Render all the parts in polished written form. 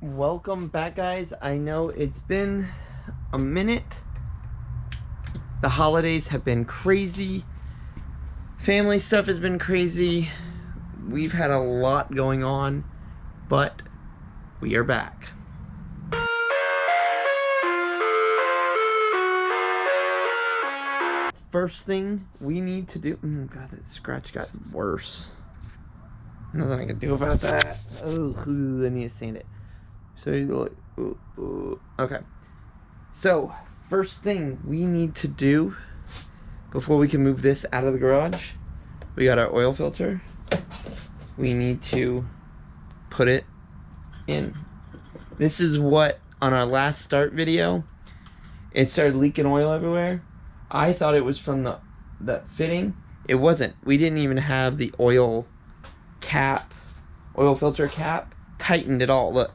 Welcome back, guys. I know it's been a minute. The holidays have been crazy. Family stuff has been crazy. We've had a lot going on, but we are back. First thing we need to do, God, that scratch got worse. Nothing I can do about that. Oh, I need to sand it. So you like, okay. So first thing we need to do before we can move this out of the garage, we got our oil filter. We need to put it in. This is what, on our last start video, it started leaking oil everywhere. I thought it was from the fitting. It wasn't. We didn't even have the oil filter cap tightened at all. Look.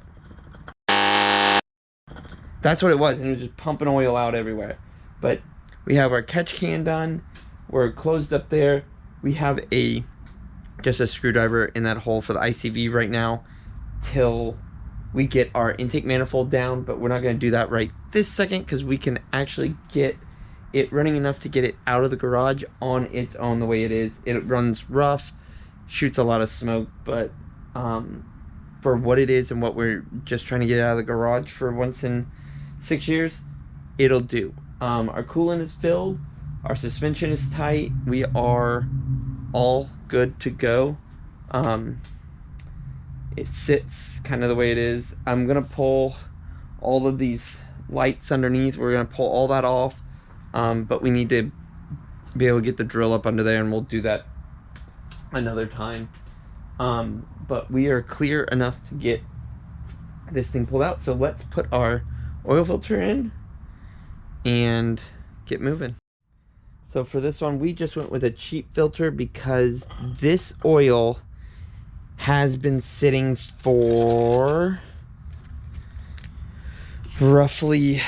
That's what it was, and it was just pumping oil out everywhere. But we have our catch can done. We're closed up there. We have just a screwdriver in that hole for the ICV right now till we get our intake manifold down, but we're not going to do that right this second because we can actually get it running enough to get it out of the garage on its own the way it is. It runs rough, shoots a lot of smoke, but for what it is and what we're just trying to get out of the garage for once in 6 years, it'll do. Our coolant is filled, our suspension is tight, we are all good to go. It sits kind of the way it is. I'm gonna pull all of these lights underneath. We're gonna pull all that off, but we need to be able to get the drill up under there, and we'll do that another time. But we are clear enough to get this thing pulled out, so let's put our oil filter in and get moving. So for this one, we just went with a cheap filter because this oil has been sitting for roughly,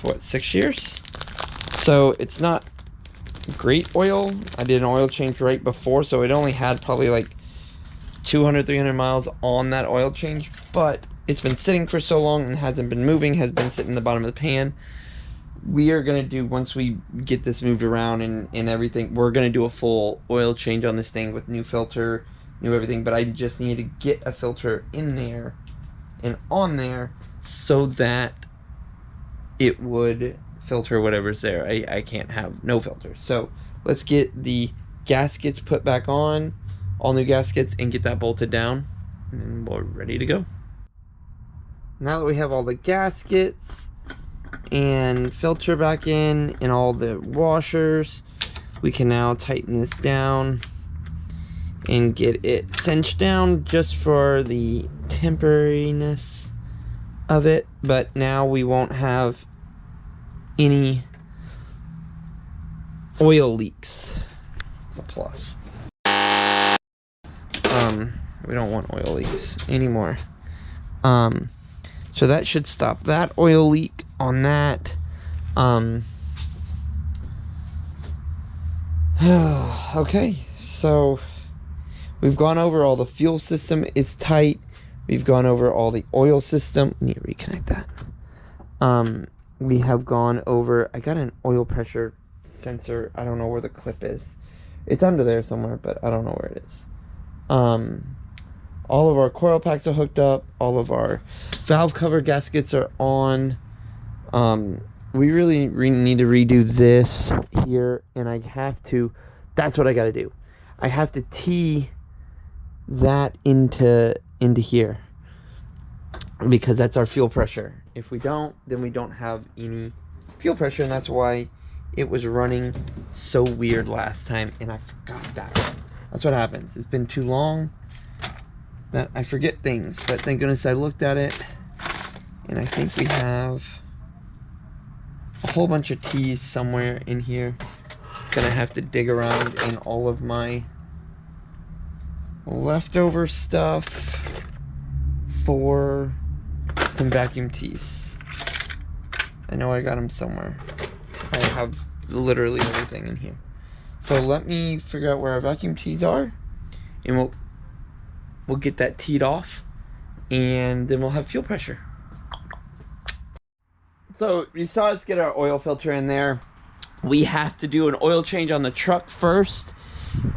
what, 6 years? So it's not great oil. I did an oil change right before, so it only had probably like 200-300 miles on that oil change, but it's been sitting for so long and hasn't been moving, has been sitting in the bottom of the pan. We are going to do, once we get this moved around and everything, we're going to do a full oil change on this thing with new filter, new everything, but I just need to get a filter in there and on there so that it would filter whatever's there. I can't have no filter. So let's get the gaskets put back on, all new gaskets, and get that bolted down, and we're ready to go. Now that we have all the gaskets and filter back in and all the washers, we can now tighten this down and get it cinched down just for the temporariness of it. But now we won't have any oil leaks. It's a plus. We don't want oil leaks anymore. So that should stop that oil leak on that. Okay, so we've gone over all the fuel system is tight. We've gone over all the oil system. I need to reconnect that. We have gone over, I got an oil pressure sensor. I don't know where the clip is. It's under there somewhere, but I don't know where it is. All of our coil packs are hooked up. All of our valve cover gaskets are on. We really need to redo this here, and I have to, that's what I got to do. I have to tee that into here because that's our fuel pressure. If we don't, then we don't have any fuel pressure, and that's why it was running so weird last time, and I forgot that. That's what happens. It's been too long that I forget things, but thank goodness I looked at it, and I think we have a whole bunch of tees somewhere in here. Gonna have to dig around in all of my leftover stuff for some vacuum tees. I know I got them somewhere. I have literally everything in here. So let me figure out where our vacuum tees are, and we'll get that teed off, and then we'll have fuel pressure. So you saw us get our oil filter in there. We have to do an oil change on the truck first.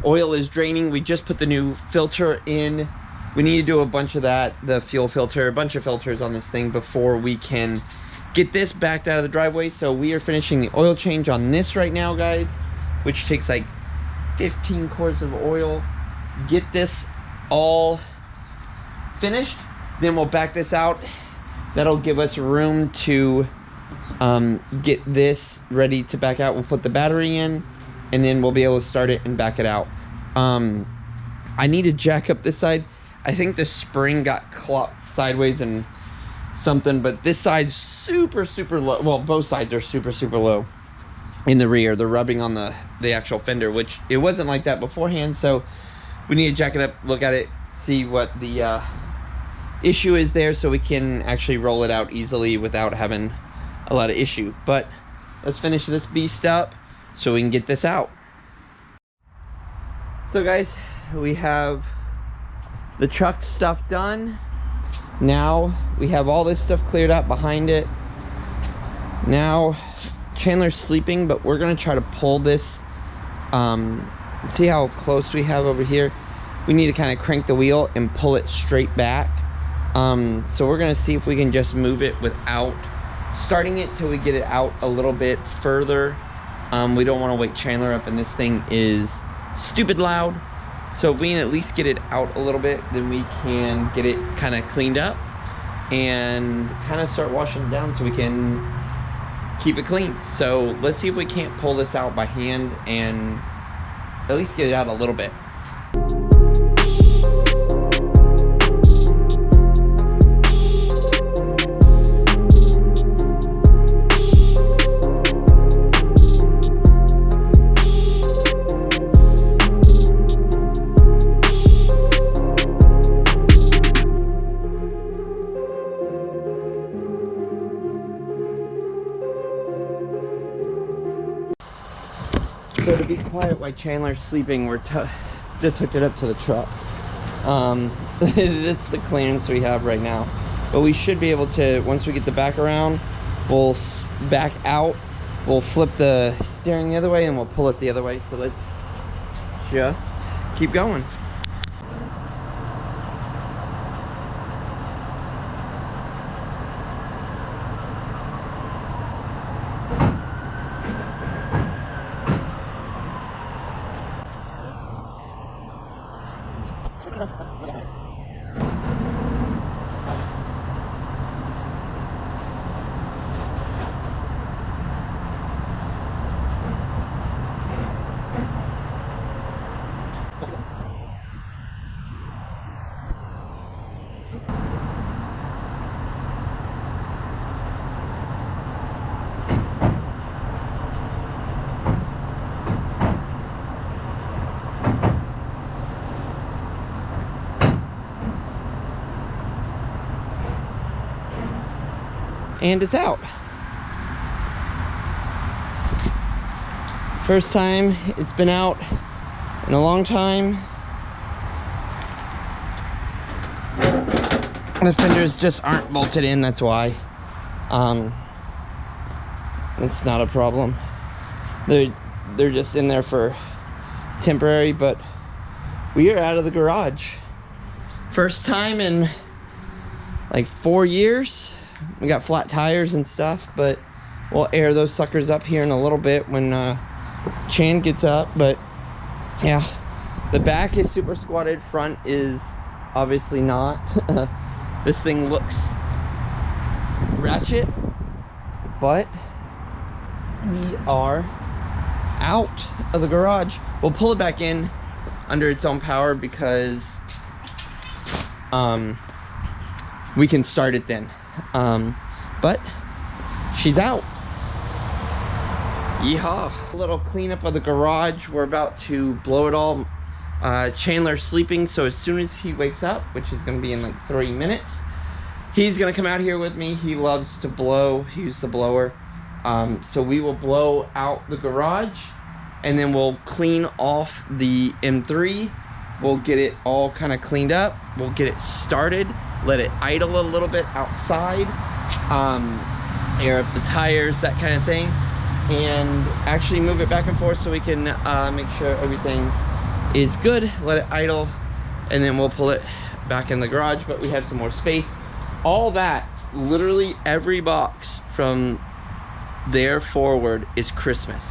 Oil is draining. We just put the new filter in. We need to do a bunch of that, the fuel filter, a bunch of filters on this thing before we can get this backed out of the driveway. So we are finishing the oil change on this right now, guys, which takes like 15 quarts of oil. Get this all finished, then we'll back this out. That'll give us room to get this ready to back out. We'll put the battery in, and then we'll be able to start it and back it out. I need to jack up this side. I think the spring got clocked sideways and something, but this side's super low. Well, both sides are super low in the rear. They're rubbing on the actual fender, which it wasn't like that beforehand. So we need to jack it up, look at it, see what the issue is there, so we can actually roll it out easily without having a lot of issue. But let's finish this beast up so we can get this out. So guys, we have the truck stuff done. Now we have all this stuff cleared up behind it. Now Chandler's sleeping, but we're gonna try to pull this, see how close we have over here. We need to kind of crank the wheel and pull it straight back. So we're gonna see if we can just move it without starting it till we get it out a little bit further. We don't want to wake Chandler up, and this thing is stupid loud. So if we can at least get it out a little bit, then we can get it kind of cleaned up and kind of start washing it down so we can keep it clean. So let's see if we can't pull this out by hand and at least get it out a little bit. So to be quiet while Chandler's sleeping, we're just hooked it up to the truck. That's the clearance we have right now. But we should be able to, once we get the back around, we'll back out, we'll flip the steering the other way, and we'll pull it the other way. So let's just keep going. And it's out. First time it's been out in a long time. The fenders just aren't bolted in, that's why. It's not a problem. They're just in there for temporary, but we are out of the garage. First time in like 4 years. We got flat tires and stuff, but we'll air those suckers up here in a little bit when Chan gets up. But yeah, the back is super squatted, front is obviously not. This thing looks ratchet, but we are out of the garage. We'll pull it back in under its own power because we can start it then. But she's out. Yeehaw. A little cleanup of the garage. We're about to blow it all. Chandler's sleeping, so as soon as he wakes up, which is going to be in like 3 minutes, he's going to come out here with me. He loves to blow. He's the blower. So we will blow out the garage, and then we'll clean off the M3. We'll get it all kind of cleaned up. We'll get it started, let it idle a little bit outside, air up the tires, that kind of thing, and actually move it back and forth so we can make sure everything is good. Let it idle, and then we'll pull it back in the garage, but we have some more space. All that, literally every box from there forward is Christmas.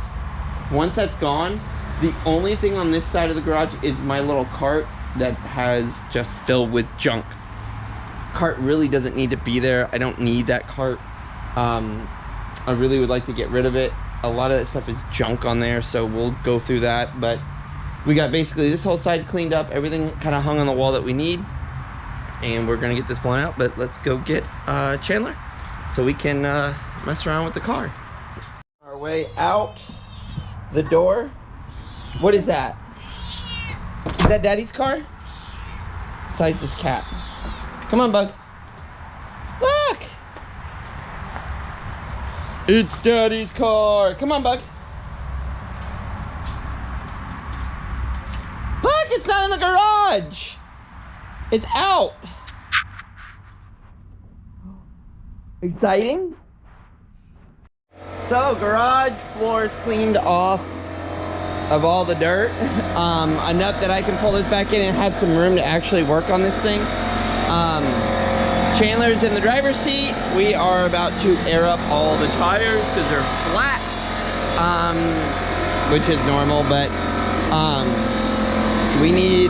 Once that's gone, the only thing on this side of the garage is my little cart that has just filled with junk. Cart really doesn't need to be there. I don't need that cart. I really would like to get rid of it. A lot of that stuff is junk on there, so we'll go through that. But we got basically this whole side cleaned up, everything kind of hung on the wall that we need, and we're gonna get this blown out. But let's go get Chandler so we can mess around with the car. Our way out the door. What is that? Is that Daddy's car? Besides this cat. Come on, Bug. Look! It's Daddy's car. Come on, Bug. Look, it's not in the garage. It's out. Exciting? So, garage floor is cleaned off of all the dirt. Enough that I can pull this back in and have some room to actually work on this thing. Chandler's in the driver's seat. We are about to air up all the tires because they're flat, which is normal, but we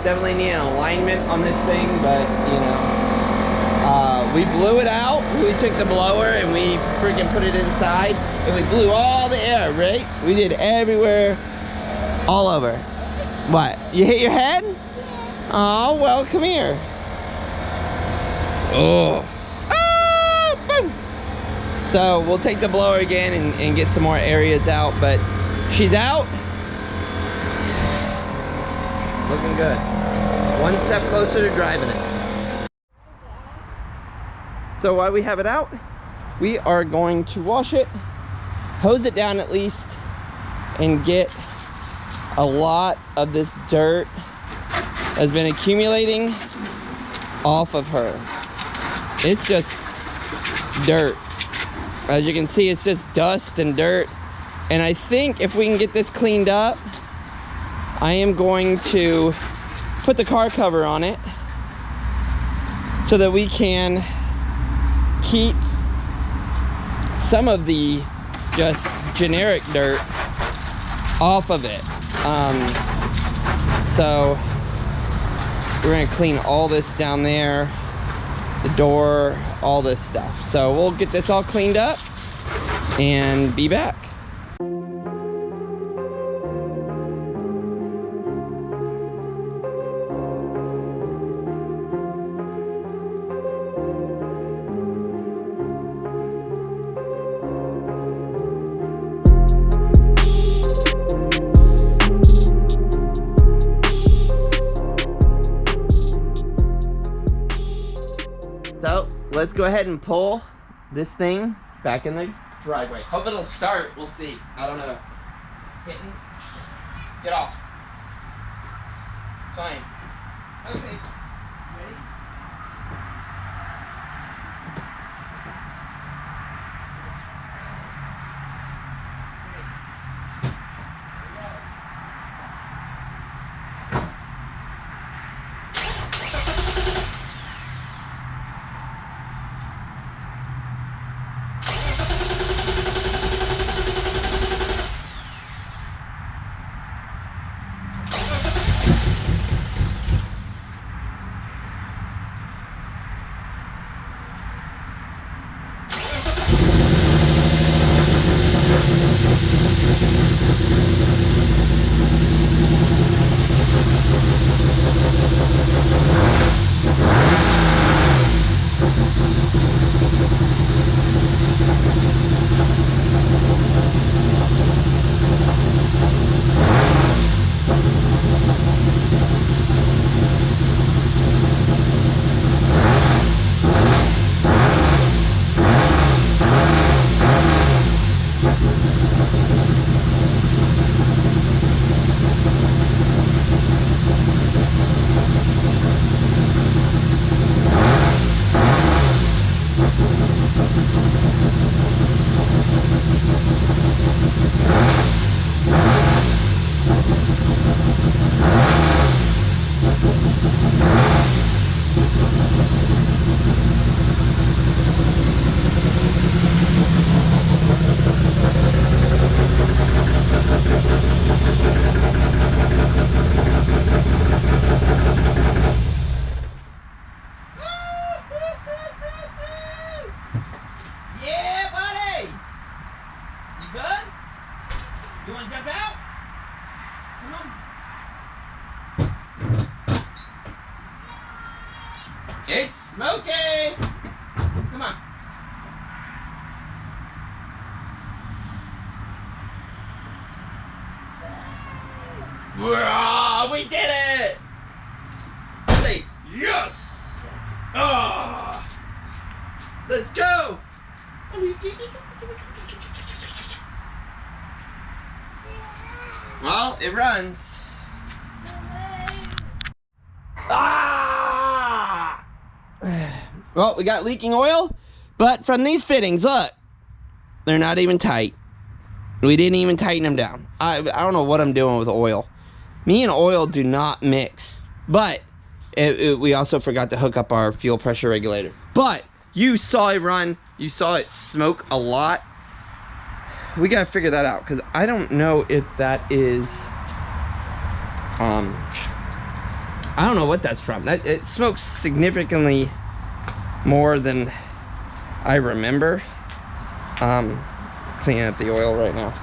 definitely need an alignment on this thing, but you know, we blew it out. We took the blower and we freaking put it inside, and we blew all the air, right? We did everywhere, all over. What? You hit your head? Oh, well, come here. Oh. Ah, boom. So we'll take the blower again and get some more areas out, but she's out. Looking good. One step closer to driving it. So while we have it out, we are going to wash it, hose it down at least, and get a lot of this dirt has been accumulating off of her. It's just dirt. As you can see, it's just dust and dirt. And I think if we can get this cleaned up, I am going to put the car cover on it so that we can keep some of the just generic dirt off of it. So we're gonna clean all this down there, the door, all this stuff. So we'll get this all cleaned up and be back. So let's go ahead and pull this thing back in the driveway. Hope it'll start. We'll see. I don't know. Hitting. Get off. It's fine. Okay. Ready? Yeah, buddy! You good? You want to jump out? Come on. It's smoky! Come on. Whoa, we did it! Say yes! Oh, let's go! Well, it runs. Ah! Well, we got leaking oil, but from these fittings, look, they're not even tight. We didn't even tighten them down. I don't know what I'm doing with oil. Me and oil do not mix, but we also forgot to hook up our fuel pressure regulator. But you saw it run, you saw it smoke a lot. We gotta figure that out, because I don't know if that is, I don't know what that's from. It smokes significantly more than I remember. Cleaning up the oil right now.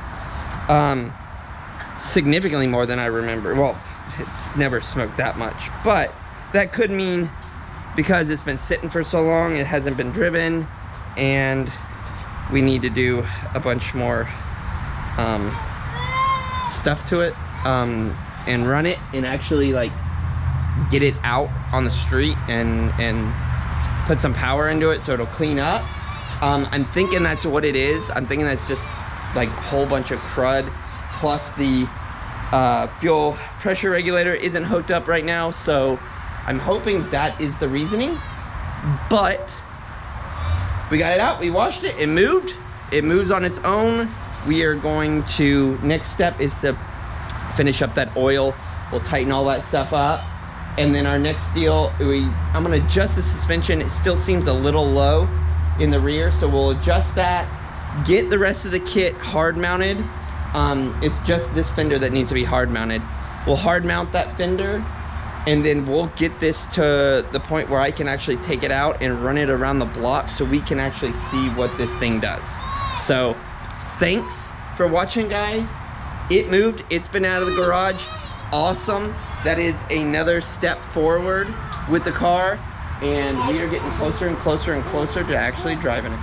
Significantly more than I remember. Well, it's never smoked that much, but that could mean because it's been sitting for so long, it hasn't been driven, and we need to do a bunch more stuff to it, and run it and actually like get it out on the street and put some power into it so it'll clean up. I'm thinking that's what it is. I'm thinking that's just like a whole bunch of crud, plus the fuel pressure regulator isn't hooked up right now, so I'm hoping that is the reasoning. But we got it out, we washed it, it moved. It moves on its own. We are going to, next step is to finish up that oil. We'll tighten all that stuff up. And then our next deal, I'm gonna adjust the suspension. It still seems a little low in the rear, so we'll adjust that, get the rest of the kit hard mounted. It's just this fender that needs to be hard mounted. We'll hard mount that fender, and then we'll get this to the point where I can actually take it out and run it around the block so we can actually see what this thing does. So thanks for watching, guys. It moved, it's been out of the garage. Awesome. That is another step forward with the car, and we are getting closer and closer and closer to actually driving it.